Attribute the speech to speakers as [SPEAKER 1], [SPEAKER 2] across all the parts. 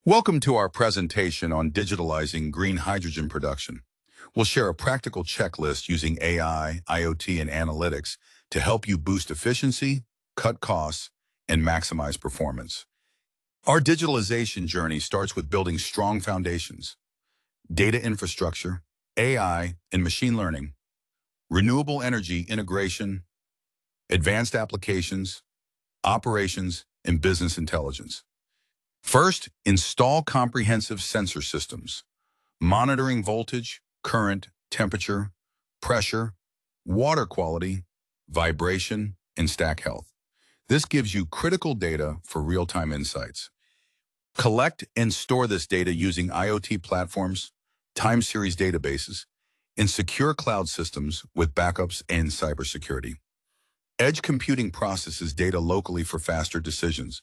[SPEAKER 1] Welcome to our presentation on digitalizing green hydrogen production. We'll share a practical checklist using AI, IoT, and analytics to help you boost efficiency, cut costs, and maximize performance. Our digitalization journey starts with building strong foundations: data infrastructure, AI and machine learning, renewable energy integration, advanced applications, operations, and business intelligence. First, install comprehensive sensor systems, monitoring voltage, current, temperature, pressure, water quality, vibration, and stack health. This gives you critical data for real-time insights. Collect and store this data using IoT platforms, time series databases, and secure cloud systems with backups and cybersecurity. Edge computing processes data locally for faster decisions.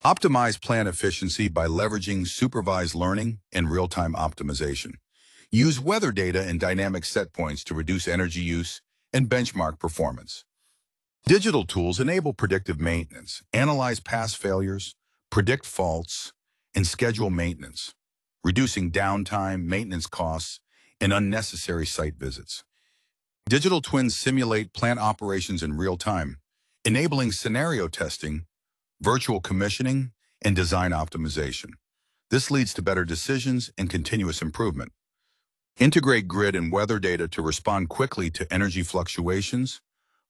[SPEAKER 1] Optimize plant efficiency by leveraging supervised learning and real-time optimization. Use weather data and dynamic set points to reduce energy use and benchmark performance. Digital tools enable predictive maintenance, analyze past failures, predict faults, and schedule maintenance, reducing downtime, maintenance costs, and unnecessary site visits. Digital twins simulate plant operations in real time, enabling scenario testing, virtual commissioning, and design optimization. This leads to better decisions and continuous improvement. Integrate grid and weather data to respond quickly to energy fluctuations,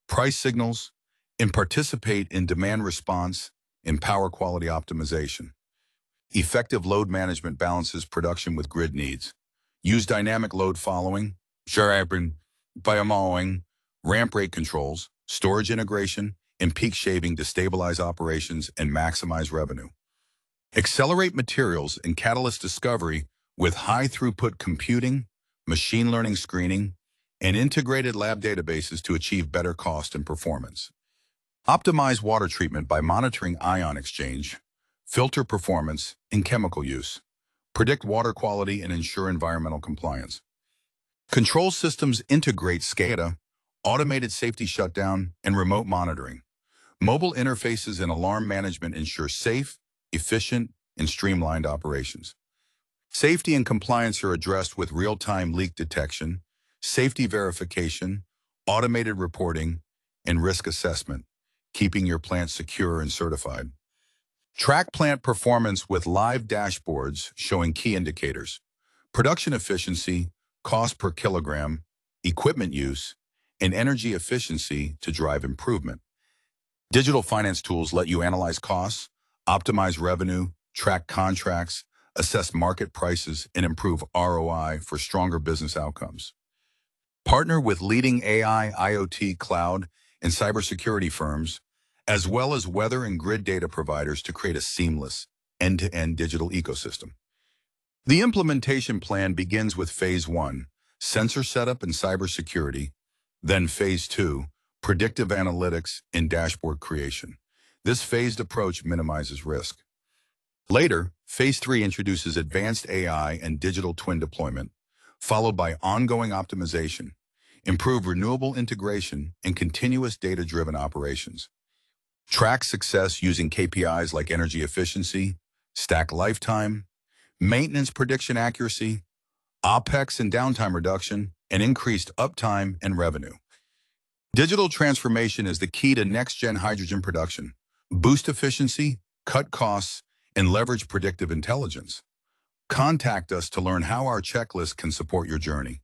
[SPEAKER 1] price signals, and participate in demand response and power quality optimization. Effective load management balances production with grid needs. Use dynamic load following, biomowing, ramp rate controls, storage integration, and peak shaving to stabilize operations and maximize revenue. Accelerate materials and catalyst discovery with high-throughput computing, machine learning screening, and integrated lab databases to achieve better cost and performance. Optimize water treatment by monitoring ion exchange, filter performance, and chemical use. Predict water quality and ensure environmental compliance. Control systems integrate SCADA, automated safety shutdown, and remote monitoring. Mobile interfaces and alarm management ensure safe, efficient, and streamlined operations. Safety and compliance are addressed with real-time leak detection, safety verification, automated reporting, and risk assessment, keeping your plant secure and certified. Track plant performance with live dashboards showing key indicators: production efficiency, cost per kilogram, equipment use, and energy efficiency to drive improvement. Digital finance tools let you analyze costs, optimize revenue, track contracts, assess market prices, and improve ROI for stronger business outcomes. Partner with leading AI, IoT, cloud, and cybersecurity firms, as well as weather and grid data providers to create a seamless, end-to-end digital ecosystem. The implementation plan begins with Phase 1, sensor setup and cybersecurity, then Phase 2, predictive analytics and dashboard creation. This phased approach minimizes risk. Later, Phase 3 introduces advanced AI and digital twin deployment, followed by ongoing optimization, improved renewable integration, and continuous data-driven operations. Track success using KPIs like energy efficiency, stack lifetime, maintenance prediction accuracy, OPEX and downtime reduction, and increased uptime and revenue. Digital transformation is the key to next-gen hydrogen production. Boost efficiency, cut costs, and leverage predictive intelligence. Contact us to learn how our checklist can support your journey.